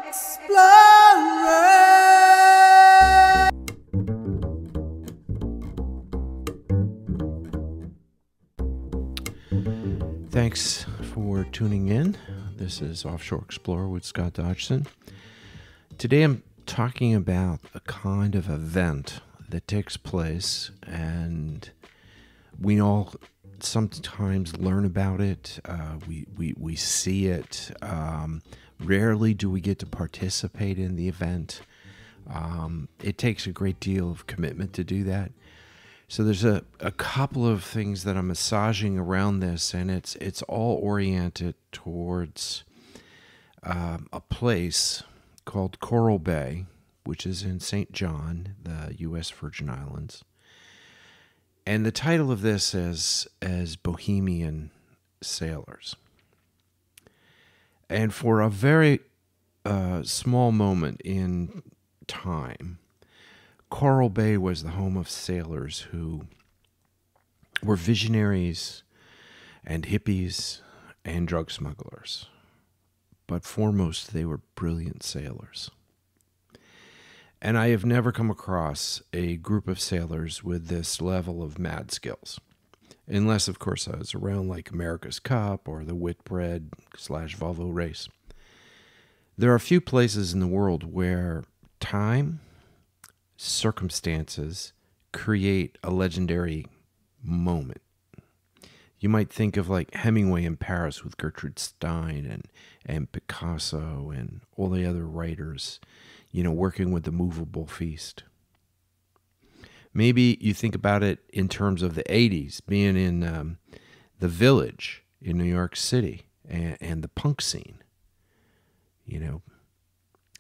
Thanks for tuning in. This is Offshore Explorer with Scott Dodgson. Today I'm talking about a kind of event that takes place, and we all sometimes learn about it. We see it. Rarely do we get to participate in the event. It takes a great deal of commitment to do that. So there's a couple of things that I'm massaging around this, and it's all oriented towards a place called Coral Bay, which is in St. John, the U.S. Virgin Islands. And the title of this is as Bohemian Sailors. And for a very small moment in time, Coral Bay was the home of sailors who were visionaries and hippies and drug smugglers. But foremost, they were brilliant sailors. And I have never come across a group of sailors with this level of mad skills. Unless, of course, I was around like America's Cup or the Whitbread / Volvo race. There are a few places in the world where time, circumstances create a legendary moment. You might think of like Hemingway in Paris with Gertrude Stein and Picasso and all the other writers, working with the movable feast. Maybe you think about it in terms of the 80s, being in the Village in New York City and the punk scene,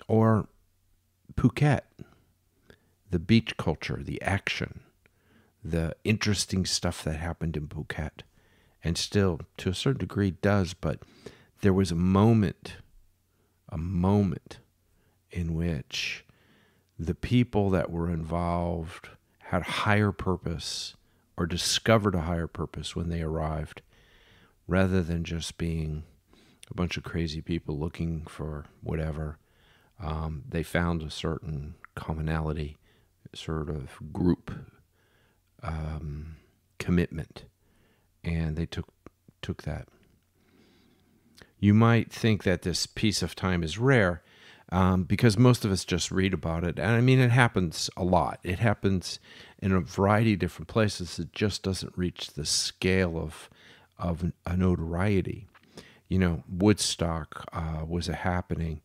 or Phuket. The beach culture, the action, the interesting stuff that happened in Phuket, and still, to a certain degree, does, but there was a moment in which the people that were involved had a higher purpose or discovered a higher purpose when they arrived, rather than just being a bunch of crazy people looking for whatever. They found a certain commonality, sort of group commitment, and they took that. You might think that this piece of time is rare because most of us just read about it, and I mean it happens a lot. It happens in a variety of different places. It just doesn't reach the scale of a notoriety. Woodstock was a happening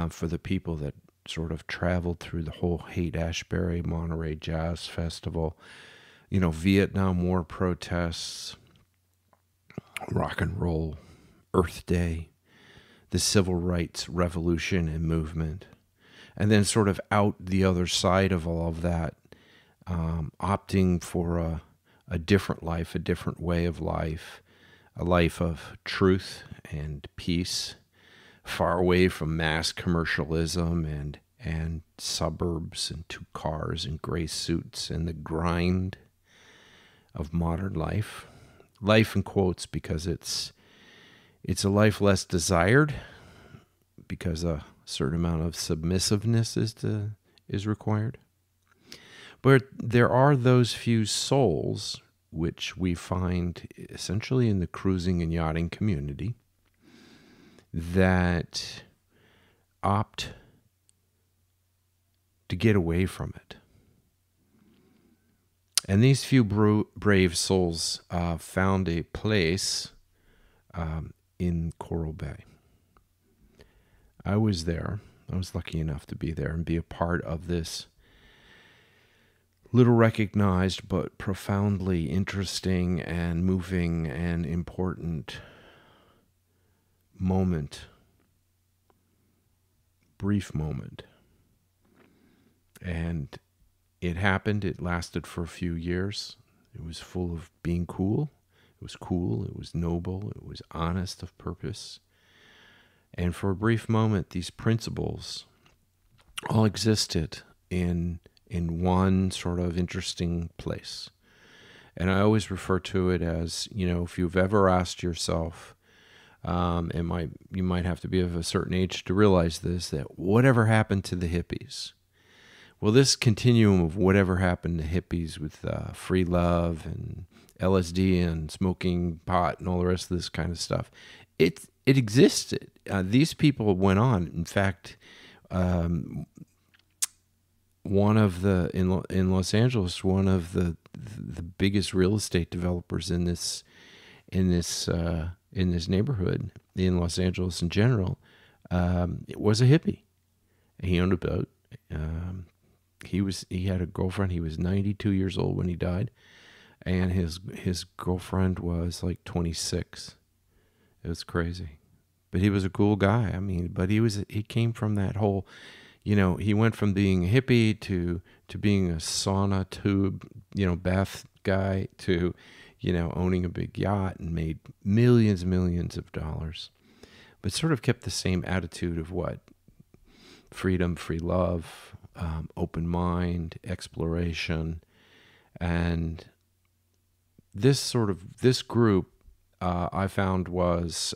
for the people that sort of traveled through the whole Haight Ashbury, Monterey Jazz Festival, Vietnam War protests, rock and roll, Earth Day, the civil rights revolution and movement, and then sort of out the other side of all of that, opting for a different life, a different way of life, a life of truth and peace, far away from mass commercialism and suburbs and 2 cars and gray suits and the grind of modern life. Life in quotes, because it's a life less desired, because a certain amount of submissiveness is required. But there are those few souls which we find essentially in the cruising and yachting community that opt to get away from it. And these few brave souls found a place in Coral Bay. I was there. I was lucky enough to be there and be a part of this little recognized but profoundly interesting and moving and important moment, brief moment. And it happened. It lasted for a few years. It was full of being cool. It was cool. It was noble. It was honest of purpose. And for a brief moment, these principles all existed in one sort of interesting place. And I always refer to it as, if you've ever asked yourself, You might have to be of a certain age to realize this, that whatever happened to the hippies? Well, this continuum of whatever happened to hippies with free love and LSD and smoking pot and all the rest of this kind of stuff, it existed. These people went on. In fact, one of the in Los Angeles, one of the biggest real estate developers in this neighborhood in Los Angeles in general, it was a hippie. He owned a boat. He had a girlfriend. He was 92 years old when he died, and his girlfriend was like 26. It was crazy, but he was a cool guy. I mean, but he came from that whole, he went from being a hippie to being a sauna tube, bath guy to, owning a big yacht, and made millions of dollars, but sort of kept the same attitude of what? Freedom, free love, open mind, exploration. And this group I found was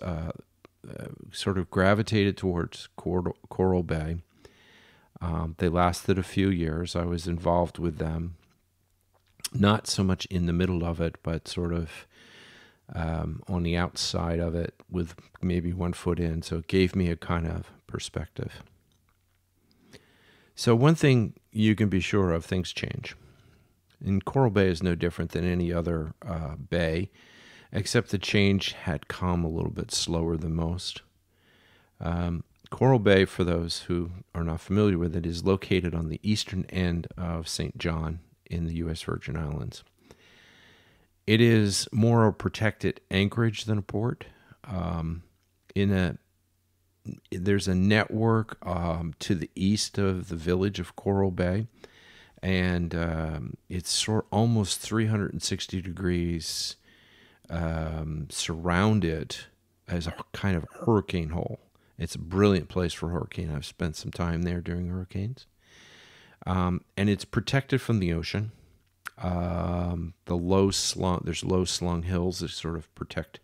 sort of gravitated towards Coral Bay. They lasted a few years. I was involved with them, not so much in the middle of it, but sort of on the outside of it with maybe 1 foot in. So it gave me a kind of perspective. So one thing you can be sure of, things change. And Coral Bay is no different than any other bay, except the change had come a little bit slower than most. Coral Bay, for those who are not familiar with it, is located on the eastern end of St. John in the U.S. Virgin Islands. It is more a protected anchorage than a port. There's a network to the east of the village of Coral Bay, and it's almost 360 degrees surrounded as a kind of hurricane hole. It's a brilliant place for a hurricane. I've spent some time there during hurricanes. And it's protected from the ocean. There's low slung hills that sort of protect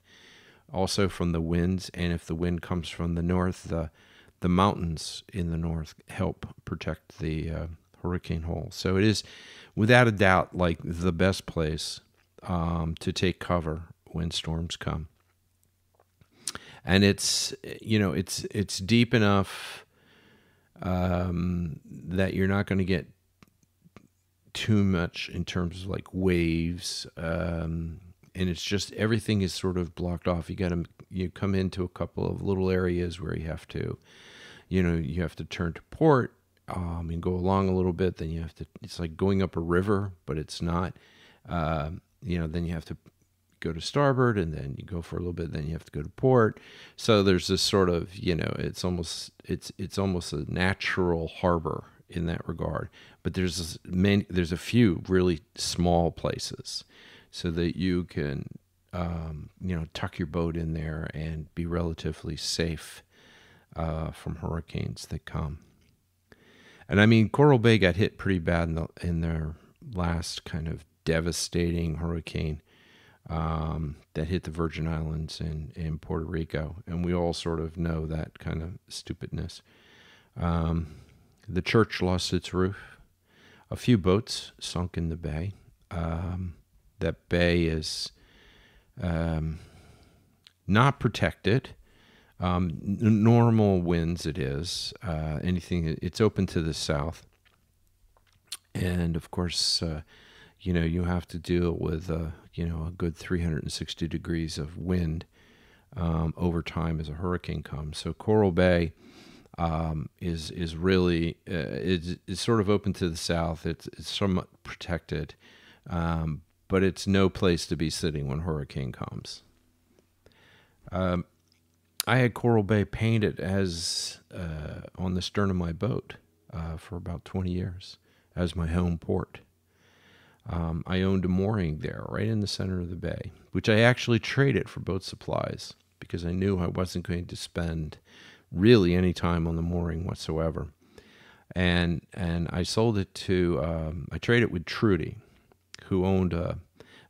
also from the winds, and if the wind comes from the north, the mountains in the north help protect the hurricane hole. So it is, without a doubt, like the best place to take cover when storms come. And it's deep enough that you're not going to get too much in terms of like waves, and it's just everything is sort of blocked off. You come into a couple of little areas where you have to turn to port and go along a little bit. Then it's like going up a river, but it's not. Then you have to go to starboard, and then you go for a little bit, then you have to go to port. So there's this sort of, it's almost a natural harbor in that regard. But there's a few really small places so that you can tuck your boat in there and be relatively safe from hurricanes that come. And I mean, Coral Bay got hit pretty bad in their last kind of devastating hurricane that hit the Virgin Islands and Puerto Rico, and we all sort of know that kind of stupidness. The church lost its roof. A few boats sunk in the bay. That bay is not protected. Normal winds it is. It's open to the south. And of course, you have to deal with a good 360 degrees of wind over time as a hurricane comes. So Coral Bay is really it's sort of open to the south. It's somewhat protected, but it's no place to be sitting when hurricane comes. I had Coral Bay painted as on the stern of my boat for about 20 years as my home port. I owned a mooring there right in the center of the bay, which I actually traded for boat supplies because I knew I wasn't going to spend really any time on the mooring whatsoever. And I sold it I traded it with Trudy, who owned a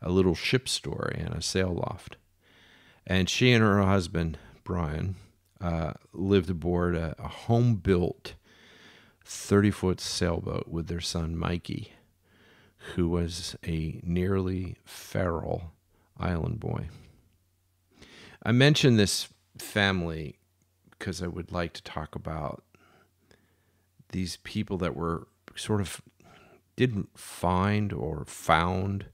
little ship store and a sail loft. And she and her husband Brian, lived aboard a home-built 30-foot sailboat with their son Mikey, who was a nearly feral island boy. I mentioned this family because I would like to talk about these people that were sort of didn't find or found.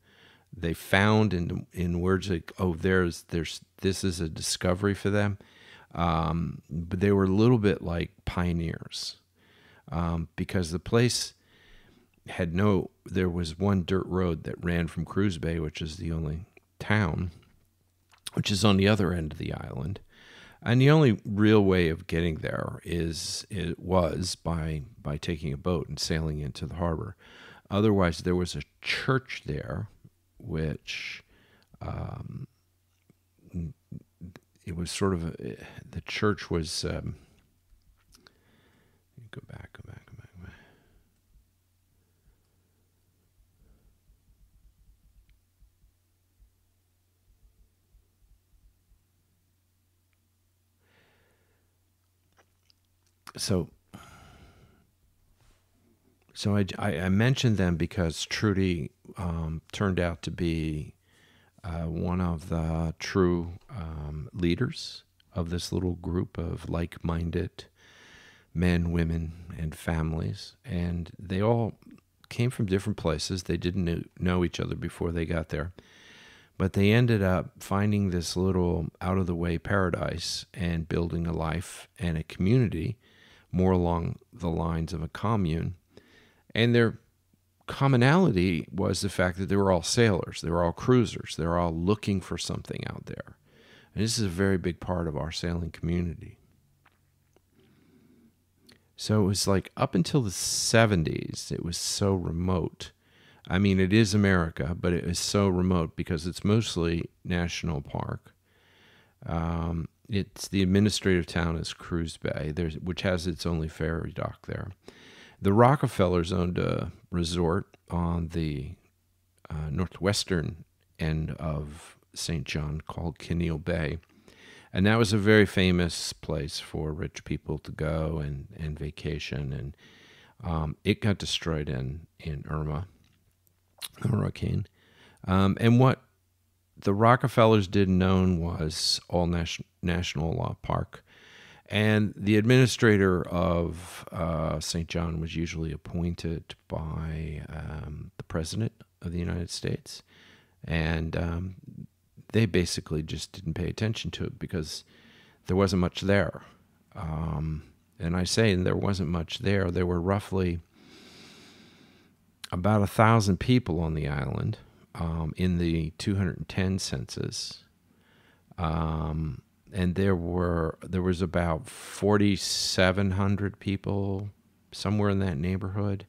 They found in words like, oh, there's this is a discovery for them. But they were a little bit like pioneers, because the place had there was one dirt road that ran from Coral Bay, which is the only town, which is on the other end of the island. And the only real way of getting there was by taking a boat and sailing into the harbor. Otherwise, there was a church there, which it was sort of the church was. Go back. So I mentioned them because Trudy turned out to be one of the true leaders of this little group of like-minded men, women, and families. And they all came from different places. They didn't know each other before they got there. But they ended up finding this little out-of-the-way paradise and building a life and a community more along the lines of a commune. And their commonality was the fact that they were all sailors. They were all cruisers. They were all looking for something out there. And this is a very big part of our sailing community. So it was like up until the 70s, it was so remote. I mean, it is America, but it is so remote because it's mostly national park. It's the administrative town is Coral Bay, which has its only ferry dock there. The Rockefellers owned a resort on the northwestern end of St. John called Coral Bay. And that was a very famous place for rich people to go and vacation. And it got destroyed in Irma, the hurricane. And what the Rockefellers didn't know was all national park. And the administrator of St. John was usually appointed by the President of the United States. And they basically just didn't pay attention to it because there wasn't much there. And I say there wasn't much there. There were roughly about 1,000 people on the island in the 210 census. And there was about 4,700 people, somewhere in that neighborhood,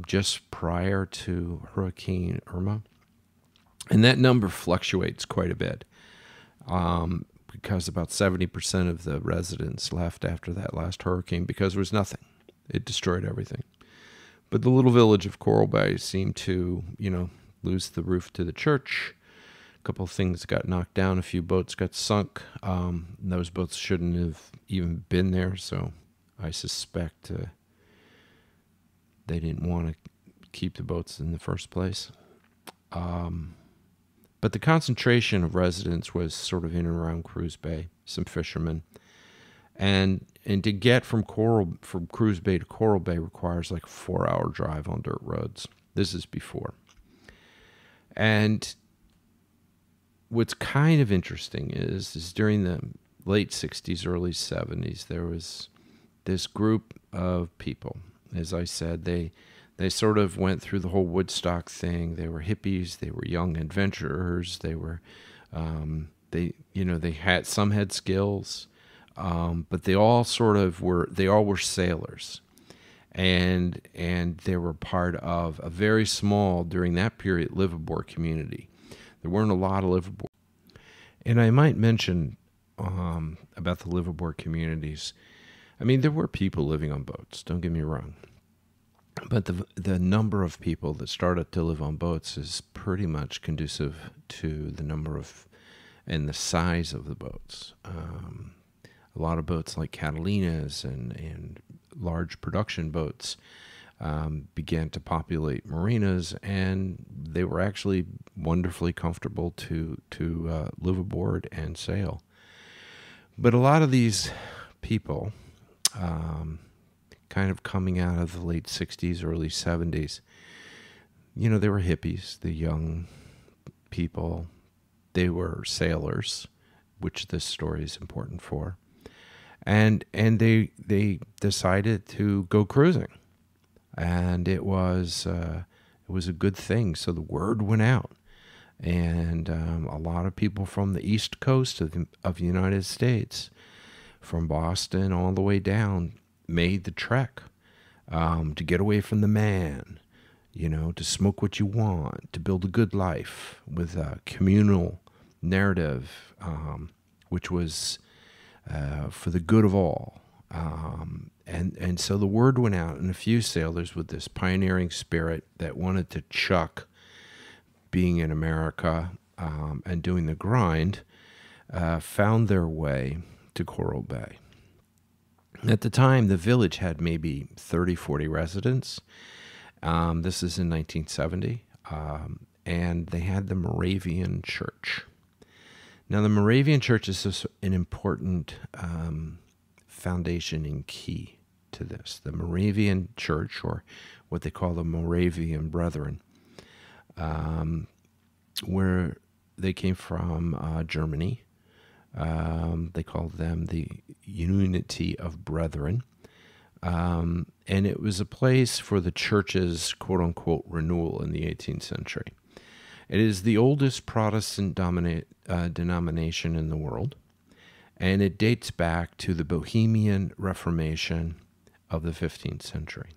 just prior to Hurricane Irma. And that number fluctuates quite a bit because about 70% of the residents left after that last hurricane because there was nothing. It destroyed everything. But the little village of Coral Bay seemed to, lose the roof to the church. A couple of things got knocked down. A few boats got sunk. Those boats shouldn't have even been there, so I suspect they didn't want to keep the boats in the first place. But the concentration of residents was sort of in and around Coral Bay, some fishermen. And to get from Coral Bay to Coral Bay requires like a 4-hour drive on dirt roads. This is before. And what's kind of interesting is during the late 60s, early 70s, there was this group of people. As I said, they sort of went through the whole Woodstock thing. They were hippies. They were young adventurers. They were, some had skills, but they all were sailors, and they were part of a very small, during that period, liveaboard community. There weren't a lot of liveaboard. And I might mention about the liveaboard communities. I mean, there were people living on boats. Don't get me wrong. But the number of people that started to live on boats is pretty much conducive to the number of and the size of the boats. A lot of boats like Catalinas and large production boats began to populate marinas, and they were actually wonderfully comfortable to live aboard and sail. But a lot of these people, kind of coming out of the late 60s, early 70s, they were hippies, the young people. They were sailors, which this story is important for. And they decided to go cruising. And it was a good thing. So the word went out. And a lot of people from the East Coast of the United States, from Boston all the way down, made the trek to get away from the man, to smoke what you want, to build a good life with a communal narrative, which was for the good of all. And so the word went out, and a few sailors with this pioneering spirit that wanted to chuck being in America and doing the grind found their way to Coral Bay. At the time, the village had maybe 30, 40 residents. This is in 1970, and they had the Moravian Church. Now, the Moravian Church is an important foundation and key to this. The Moravian Church, or what they call the Moravian Brethren, where they came from Germany. They called them the Unity of Brethren. And it was a place for the church's quote-unquote renewal in the 18th century. It is the oldest Protestant denomination in the world, and it dates back to the Bohemian Reformation of the 15th century.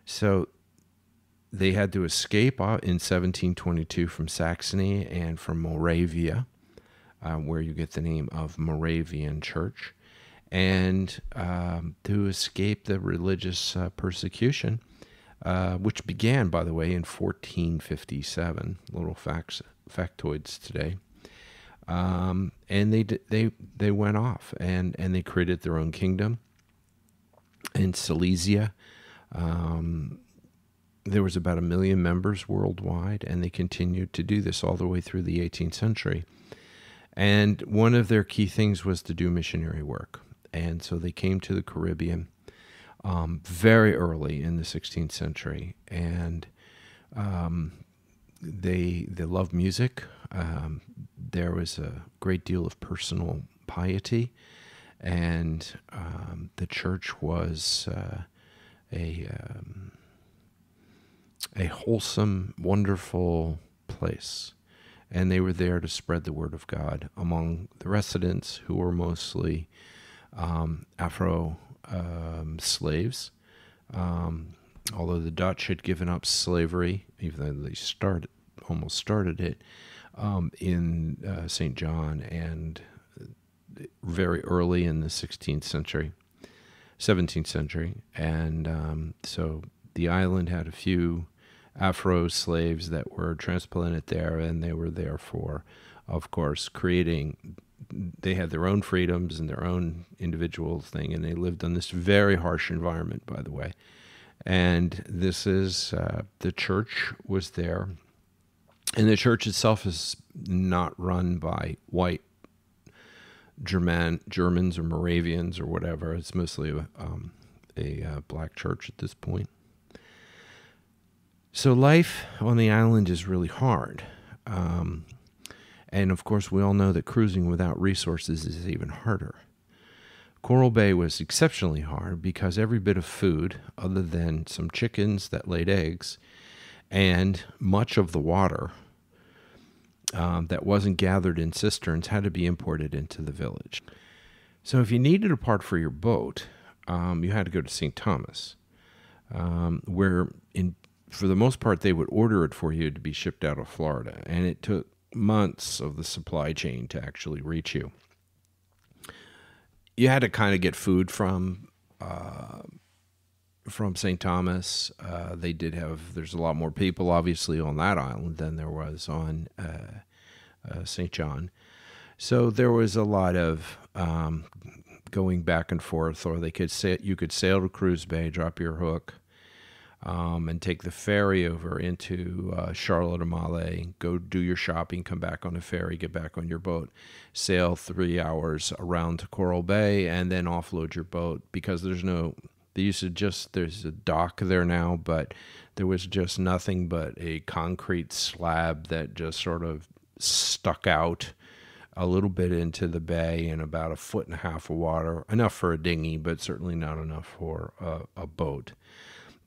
So they had to escape in 1722 from Saxony and from Moravia, where you get the name of Moravian Church, and to escape the religious persecution, which began, by the way, in 1457. Little factoids today. And they went off and they created their own kingdom in Silesia. There was about 1 million members worldwide, and they continued to do this all the way through the 18th century. And one of their key things was to do missionary work. And so they came to the Caribbean very early in the 16th century, and they loved music. There was a great deal of personal piety, and the church was a wholesome, wonderful place. And they were there to spread the word of God among the residents, who were mostly Afro slaves. Although the Dutch had given up slavery, even though they almost started it in St.John, and very early in the 17th century. And so the island had a few Afro slaves that were transplanted there, and they were there for, of course, they had their own freedoms and their own individual thing, and they lived in this very harsh environment, by the way. And this is, the church was there, and the church itself is not run by white Germans or Moravians or whatever. It's mostly a black church at this point. So life on the island is really hard. And of course, we all know that cruising without resources is even harder. Coral Bay was exceptionally hard because every bit of food, other than some chickens that laid eggs, and much of the water that wasn't gathered in cisterns, had to be imported into the village. So if you needed a part for your boat, you had to go to St. Thomas, where for the most part, they would order it for you to be shipped out of Florida, and it took months of the supply chain to actually reach you. You had to kind of get food from St. Thomas. There's a lot more people, obviously, on that island than there was on St. John. So there was a lot of going back and forth, or you could sail to Cruise Bay, drop your hook, and take the ferry over into Charlotte Amalie, go do your shopping, come back on a ferry, get back on your boat, sail 3 hours around to Coral Bay, and then offload your boat, because there's a dock there now, but there was just nothing but a concrete slab that just sort of stuck out a little bit into the bay and about 1.5 feet of water, enough for a dinghy, but certainly not enough for a boat.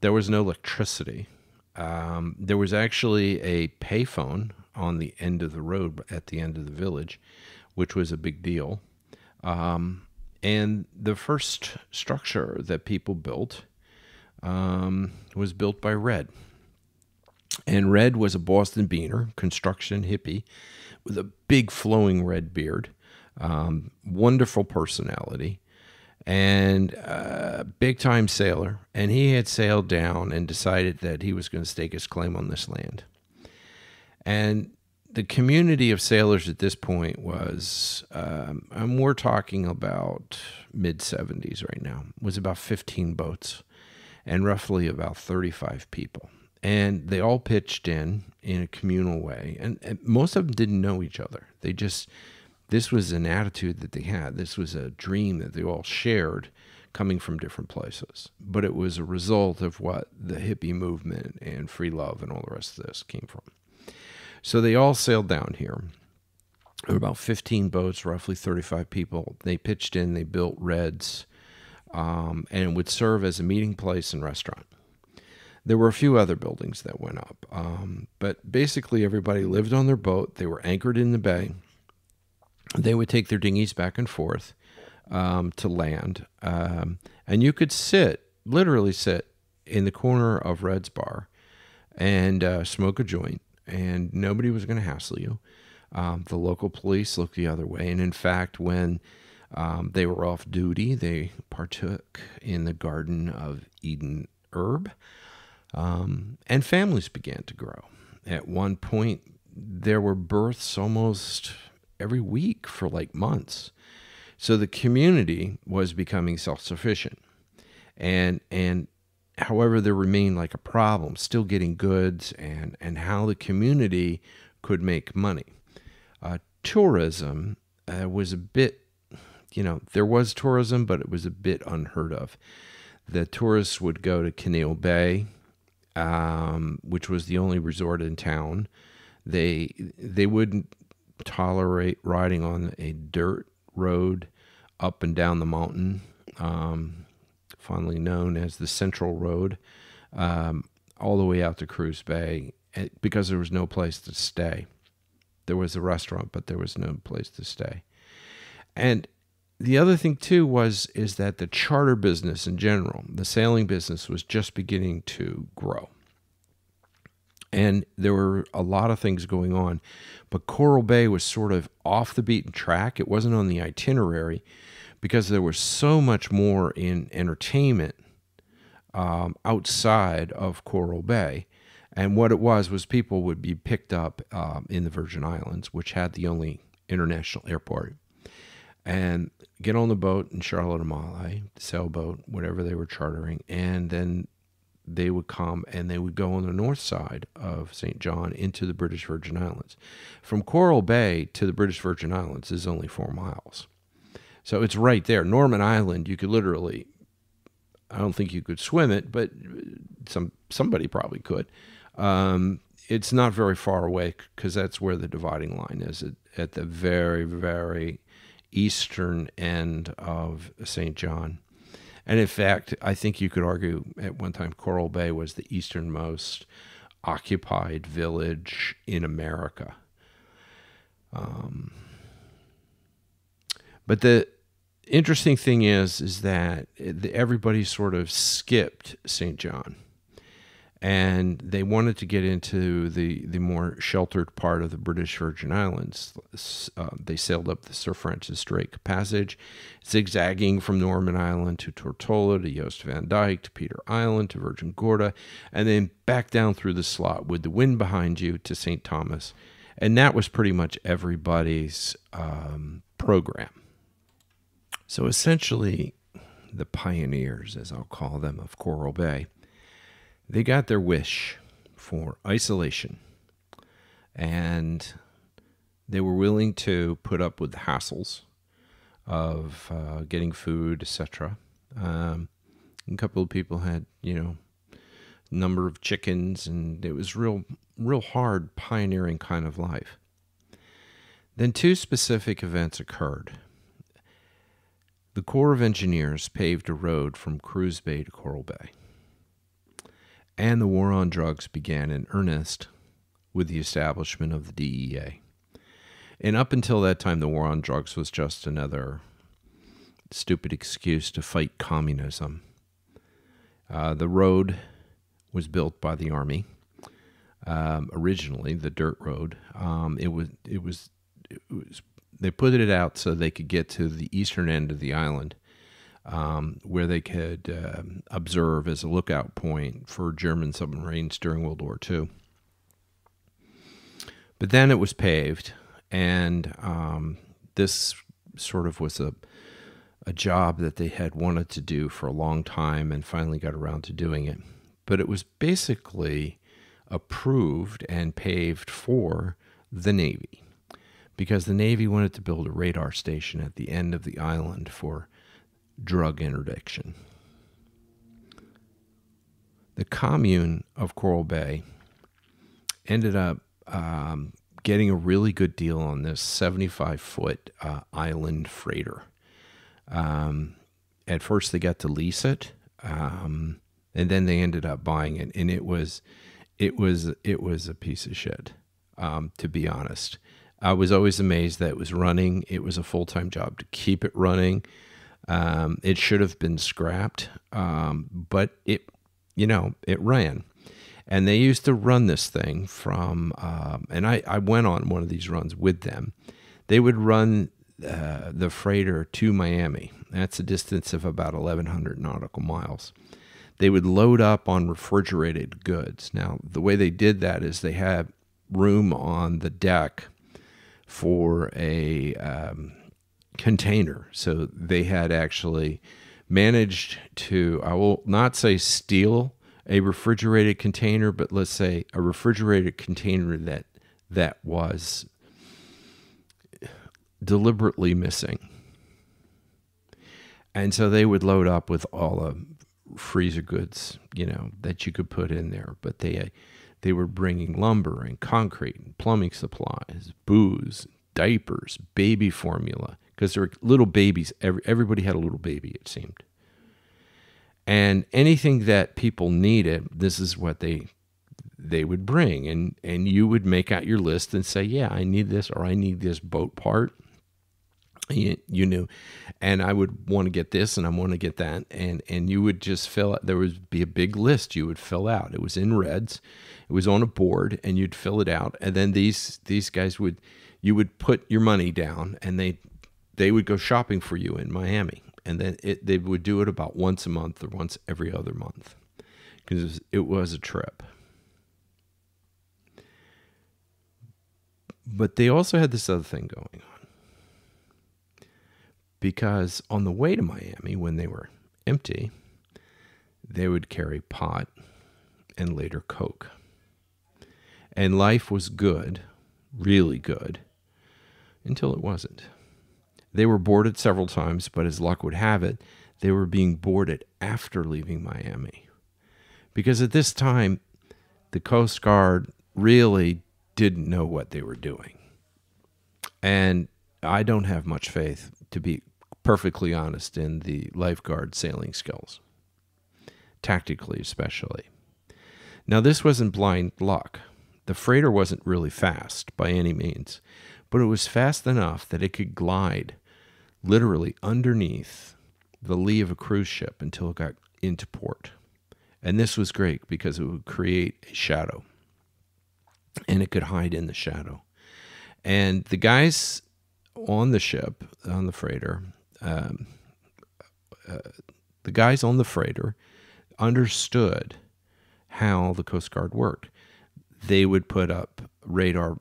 There was no electricity. There was actually a payphone on the end of the road at the end of the village, which was a big deal. And the first structure that people built was built by Red. And Red was a Boston beaner, construction hippie, with a big flowing red beard, wonderful personality, and big-time sailor. And he had sailed down and decided that he was going to stake his claim on this land. And the community of sailors at this point was, we're talking about mid-70s right now, was about 15 boats and roughly about 35 people. And they all pitched in a communal way. And most of them didn't know each other. This was an attitude that they had. This was a dream that they all shared, coming from different places. But it was a result of what the hippie movement and free love and all the rest of this came from. So they all sailed down here. There were about 15 boats, roughly 35 people. They pitched in, they built Reds, and it would serve as a meeting place and restaurant. There were a few other buildings that went up, but basically everybody lived on their boat. They were anchored in the bay. They would take their dinghies back and forth to land, and you could literally sit in the corner of Red's bar and smoke a joint, and nobody was going to hassle you. The local police looked the other way, and in fact, when they were off duty, they partook in the Garden of Eden herb. And families began to grow. At one point, there were births almost every week for like months. So the community was becoming self-sufficient. And however, there remained like a problem, still getting goods and how the community could make money. Tourism was a bit, there was tourism, but it was a bit unheard of. The tourists would go to Coral Bay, which was the only resort in town. They wouldn't tolerate riding on a dirt road up and down the mountain, fondly known as the Central Road, all the way out to Cruise Bay, because there was no place to stay. There was a restaurant, but there was no place to stay. And the other thing, too, is that the charter business in general, the sailing business, was just beginning to grow. And there were a lot of things going on. But Coral Bay was sort of off the beaten track. It wasn't on the itinerary because there was so much more in entertainment outside of Coral Bay. And what it was people would be picked up in the Virgin Islands, which had the only international airport, and get on the boat in Charlotte Amalie, sailboat, whatever they were chartering, and then they would come and they would go on the north side of St. John into the British Virgin Islands. From Coral Bay to the British Virgin Islands is only 4 miles. So it's right there. Norman Island, you could literally, I don't think you could swim it, but somebody probably could. It's not very far away because that's where the dividing line is, at the very, very eastern end of St. John. And in fact, I think you could argue at one time Coral Bay was the easternmost occupied village in America. But the interesting thing is that everybody sort of skipped St. John. And they wanted to get into the more sheltered part of the British Virgin Islands. They sailed up the Sir Francis Drake Passage, zigzagging from Norman Island to Tortola to Joost van Dyke to Peter Island to Virgin Gorda, and then back down through the slot with the wind behind you to St. Thomas, And that was pretty much everybody's program. So essentially, the pioneers, as I'll call them, of Coral Bay, they got their wish for isolation. And they were willing to put up with the hassles of getting food, etc. A couple of people had, number of chickens, and it was real hard, pioneering kind of life. Then two specific events occurred. The Corps of Engineers paved a road from Cruz Bay to Coral Bay. And the war on drugs began in earnest with the establishment of the DEA. And up until that time, the war on drugs was just another stupid excuse to fight communism. The road was built by the Army. Originally, the dirt road. They put it out so they could get to the eastern end of the island, where they could observe as a lookout point for German submarines during World War II. But then it was paved, and this sort of was a job that they had wanted to do for a long time and finally got around to doing it. But it was basically approved and paved for the Navy, because the Navy wanted to build a radar station at the end of the island for drug interdiction. The commune of Coral Bay ended up getting a really good deal on this 75-foot island freighter. At first, they got to lease it, and then they ended up buying it, and it was a piece of shit, to be honest. I was always amazed that it was running. It was a full-time job to keep it running. It should have been scrapped, but it ran. And they used to run this thing from, and I went on one of these runs with them. They would run the freighter to Miami. That's a distance of about 1,100 nautical miles. They would load up on refrigerated goods. Now, the way they did that is they had room on the deck for a container. So they had actually managed to, I will not say steal a refrigerated container, but let's say a refrigerated container that was deliberately missing. And so they would load up with all the freezer goods, that you could put in there. But they were bringing lumber and concrete and plumbing supplies, booze, diapers, baby formula, because there were little babies. Everybody had a little baby, it seemed. And anything that people needed, this is what they would bring. And you would make out your list and say, yeah, I need this, or I need this boat part. You knew. And I would want to get this, and I want to get that. And you would just fill out. There would be a big list you would fill out. It was in reds. It was on a board, and you'd fill it out. And then these guys you would put your money down, and they would go shopping for you in Miami. And then they would do it about once a month or once every other month, because it was a trip. But they also had this other thing going on, because on the way to Miami, when they were empty, they would carry pot and later coke. And life was good, really good, until it wasn't. They were boarded several times, but as luck would have it, they were being boarded after leaving Miami. Because at this time, the Coast Guard really didn't know what they were doing. And I don't have much faith, to be perfectly honest, in the lifeguard sailing skills, tactically especially. Now, this wasn't blind luck. The freighter wasn't really fast by any means, but it was fast enough that it could glide literally underneath the lee of a cruise ship until it got into port. And this was great because it would create a shadow, and it could hide in the shadow. And the guys on the ship, on the freighter, understood how the Coast Guard worked. They would put up radar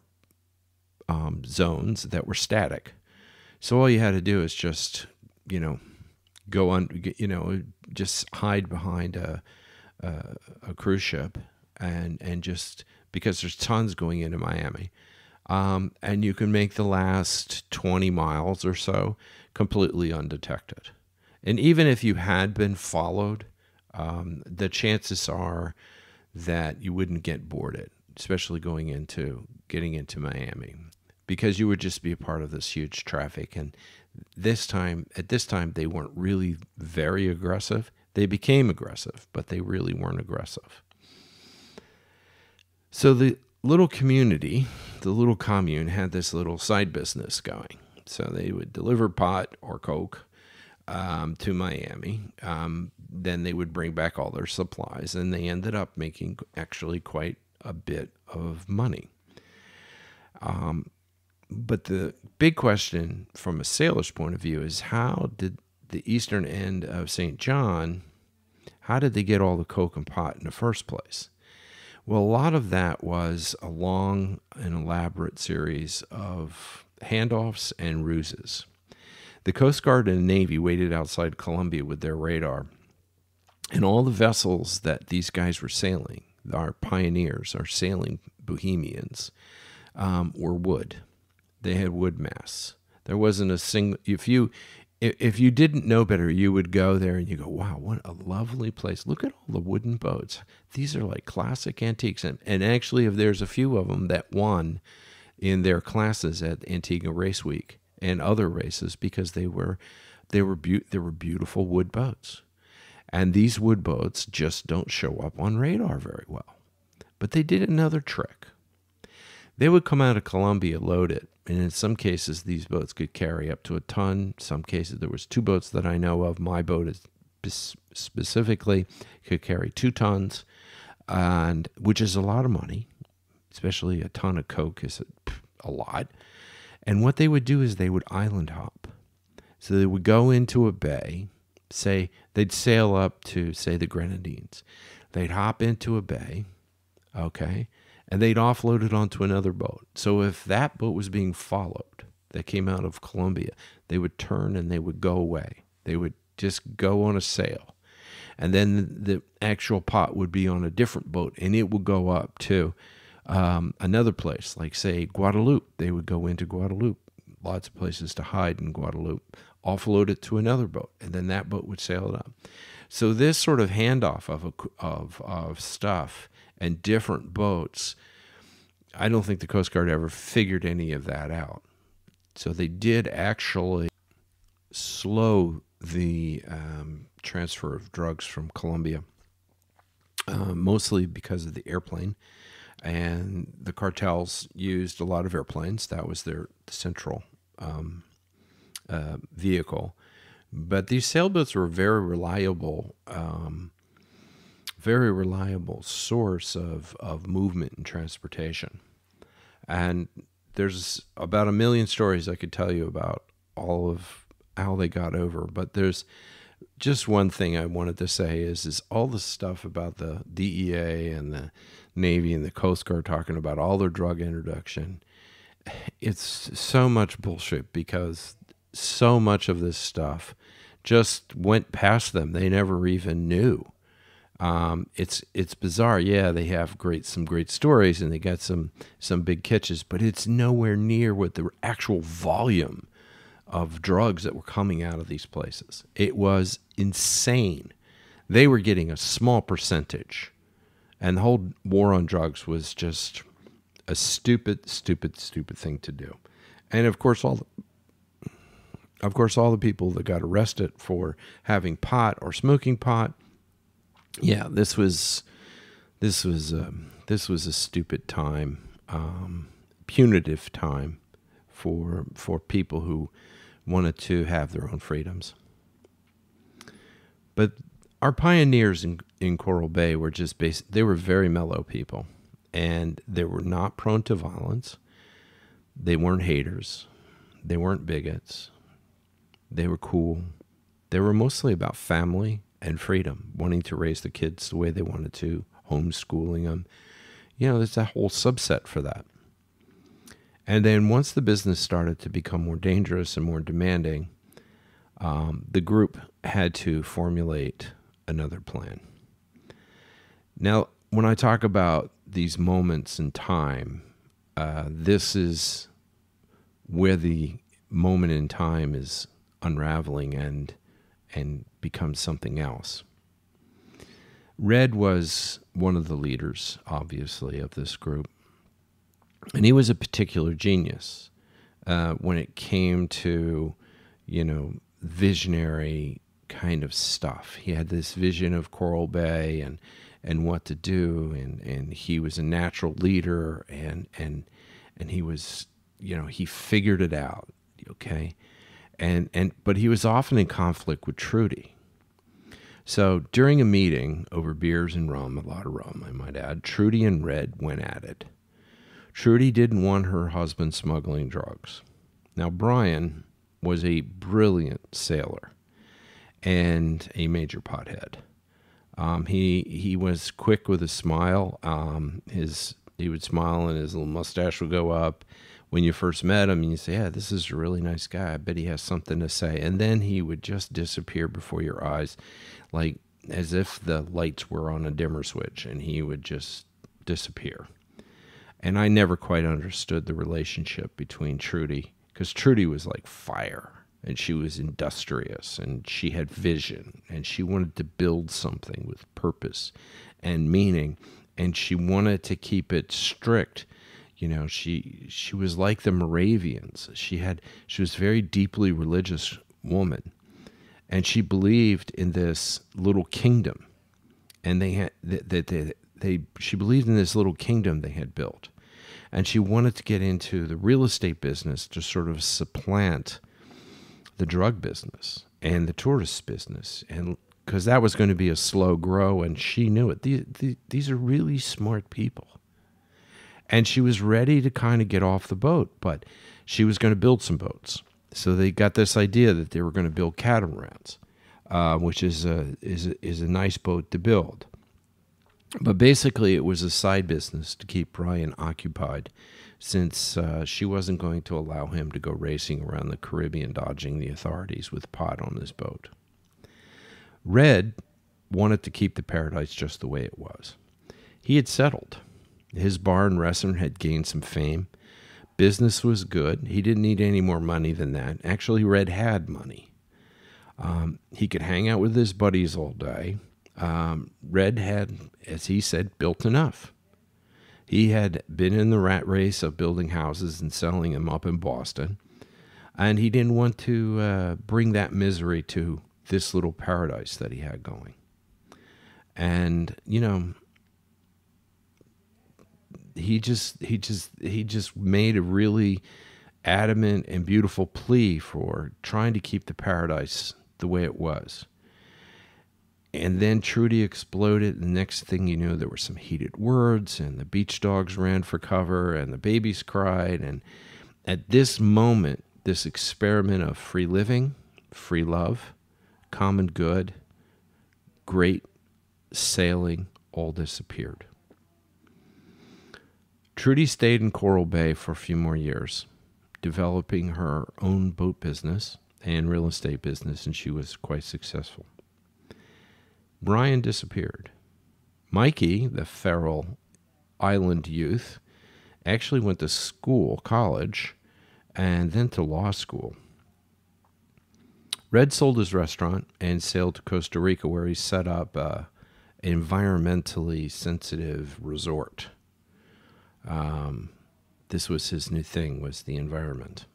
zones that were static. So all you had to do is just, go on, just hide behind a cruise ship and just, because there's tons going into Miami. And you can make the last 20 miles or so completely undetected. And even if you had been followed, the chances are that you wouldn't get boarded, especially getting into Miami, because you would just be a part of this huge traffic. And at this time, they weren't really very aggressive. They became aggressive, but they really weren't aggressive. So the little community, the little commune, had this little side business going. So they would deliver pot or coke to Miami. Then they would bring back all their supplies, and they ended up making actually quite a bit of money. But the big question from a sailor's point of view is, how did the eastern end of St. John, how did they get all the coke and pot in the first place? Well, a lot of that was a long and elaborate series of handoffs and ruses. The Coast Guard and the Navy waited outside Columbia with their radar, and all the vessels that these guys were sailing, our pioneers, our sailing Bohemians, were wood. They had wood masts. There wasn't a single. If you didn't know better, you would go there and you go, "Wow, what a lovely place! Look at all the wooden boats. These are like classic antiques." And actually, if there's a few of them that won in their classes at Antigua Race Week and other races, because they were beautiful wood boats. And these wood boats just don't show up on radar very well. But they did another trick. They would come out of Columbia loaded, and in some cases, these boats could carry up to a ton. Some cases, there was 2 boats that I know of. My boat specifically could carry 2 tons, and which is a lot of money, especially a ton of coke is a lot. And what they would do is they would island hop. So they would go into a bay, say they'd sail up to, say, the Grenadines. They'd hop into a bay, okay, and they'd offload it onto another boat. So if that boat was being followed that came out of Columbia, they would turn and they would go away. They would just go on a sail. And then the actual pot would be on a different boat, and it would go up to another place, like, say, Guadeloupe. They would go into Guadeloupe. Lots of places to hide in Guadeloupe. Offload it to another boat, and then that boat would sail it up. So this sort of handoff of stuff and different boats, I don't think the Coast Guard ever figured any of that out. So they did actually slow the transfer of drugs from Colombia, mostly because of the airplane. And the cartels used a lot of airplanes. That was their central vehicle. But these sailboats were a very reliable source of movement and transportation. And there's about 1 million stories I could tell you about all of how they got over. But there's just one thing I wanted to say is all the stuff about the DEA and the Navy and the Coast Guard talking about all their drug introduction. It's so much bullshit, because so much of this stuff just went past them. They never even knew. It's bizarre. Yeah, they have some great stories, and they got some big catches, but it's nowhere near what the actual volume of drugs that were coming out of these places. It was insane. They were getting a small percentage, and the whole war on drugs was just a stupid thing to do. And of course, all the people that got arrested for having pot or smoking pot, yeah, this was a stupid time, punitive time for people who wanted to have their own freedoms. But our pioneers in Coral Bay were just they were very mellow people, and they were not prone to violence. They weren't haters. They weren't bigots. They were cool. They were mostly about family and freedom, wanting to raise the kids the way they wanted to, homeschooling them. There's a whole subset for that. And then once the business started to become more dangerous and more demanding, the group had to formulate another plan. Now, when I talk about these moments in time, this is where the moment in time is unraveling and becomes something else. Red was one of the leaders, obviously, of this group. And he was a particular genius when it came to, visionary kind of stuff. He had this vision of Coral Bay and what to do, and he was a natural leader, and he was, he figured it out, okay? But he was often in conflict with Trudy. So during a meeting over beers and rum, a lot of rum, I might add, Trudy and Red went at it. Trudy didn't want her husband smuggling drugs. Now, Brian was a brilliant sailor and a major pothead. He was quick with a smile. He would smile and his little mustache would go up. When you first met him, you say, yeah, this is a really nice guy. I bet he has something to say. And then he would just disappear before your eyes, like as if the lights were on a dimmer switch, and he would just disappear. And I never quite understood the relationship between Trudy, because Trudy was like fire, and she was industrious, and she had vision, and she wanted to build something with purpose and meaning, and she wanted to keep it strict. She was like the Moravians. She was a very deeply religious woman, and she believed in this little kingdom, and she believed in this little kingdom they had built, and she wanted to get into the real estate business to sort of supplant the drug business and the tourist business, and because that was going to be a slow grow, and she knew it. These are really smart people. And she was ready to kind of get off the boat, but she was going to build some boats. So they got this idea that they were going to build catamarans, which is a nice boat to build. But basically, it was a side business to keep Brian occupied, since she wasn't going to allow him to go racing around the Caribbean, dodging the authorities with pot on his boat. Red wanted to keep the paradise just the way it was. He had settled. His bar and restaurant had gained some fame. Business was good. He didn't need any more money than that. Actually, Red had money. He could hang out with his buddies all day. Red had, as he said, built enough. He had been in the rat race of building houses and selling them up in Boston, and he didn't want to bring that misery to this little paradise that he had going. And, he just made a really adamant and beautiful plea for trying to keep the paradise the way it was. And then Trudy exploded. The next thing you knew, there were some heated words, and the beach dogs ran for cover, and the babies cried. And at this moment, this experiment of free living, free love, common good, great sailing, all disappeared. Trudy stayed in Coral Bay for a few more years, developing her own boat business and real estate business, and she was quite successful. Brian disappeared. Mikey, the feral island youth, actually went to college, and then to law school. Red sold his restaurant and sailed to Costa Rica, where he set up an environmentally sensitive resort. This was his new thing, was the environment.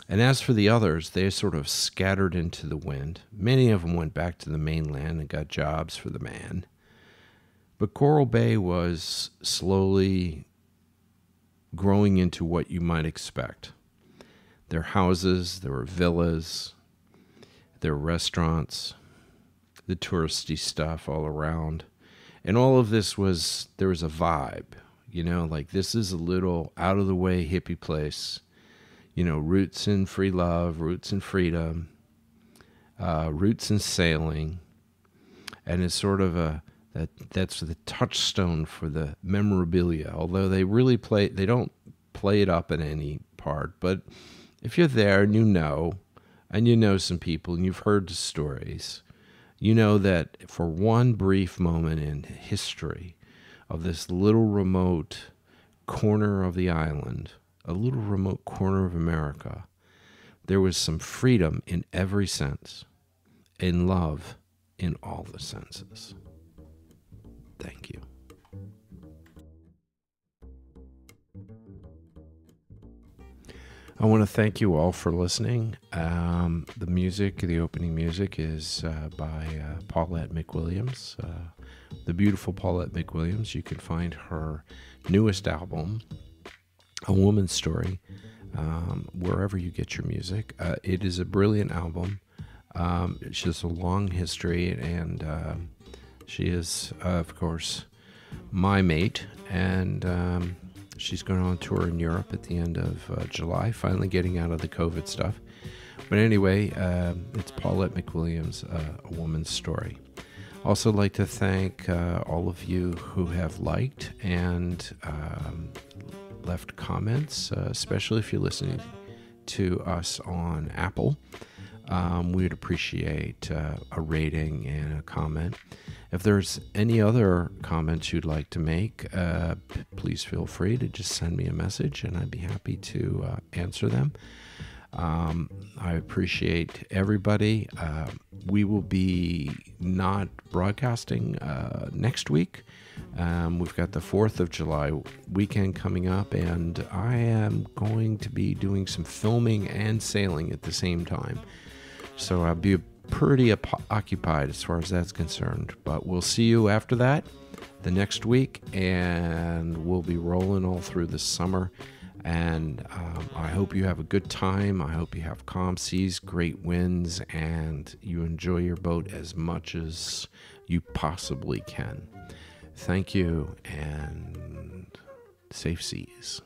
And as for the others, they sort of scattered into the wind. Many of them went back to the mainland and got jobs for the man. But Coral Bay was slowly growing into what you might expect. There were houses, there were villas, there were restaurants, the touristy stuff all around. And all of this there was a vibe. Like this is a little out-of-the-way hippie place, roots in free love, roots in freedom, roots in sailing. And it's sort of that's the touchstone for the memorabilia. Although they don't play it up in any part. But if you're there and you know some people and you've heard the stories, you know that for one brief moment in history of this little remote corner of the island, a little remote corner of America, there was some freedom in every sense, in love in all the senses. Thank you. I want to thank you all for listening. The opening music is by Paulette McWilliams, the beautiful Paulette McWilliams. You can find her newest album, A Woman's Story, wherever you get your music. It is a brilliant album. She has a long history, and she is, of course, my mate, and she's going on tour in Europe at the end of July, finally getting out of the COVID stuff. But anyway, it's Paulette McWilliams, A Woman's Story. Also like to thank all of you who have liked and left comments, especially if you're listening to us on Apple. We'd appreciate a rating and a comment. If there's any other comments you'd like to make, please feel free to just send me a message, and I'd be happy to answer them. I appreciate everybody. We will be not broadcasting next week. We've got the 4th of July weekend coming up, and I am going to be doing some filming and sailing at the same time. So I'll be pretty occupied as far as that's concerned. But we'll see you after that, the next week, and we'll be rolling all through the summer. And I hope you have a good time. I hope you have calm seas, great winds, and you enjoy your boat as much as you possibly can. Thank you, and safe seas.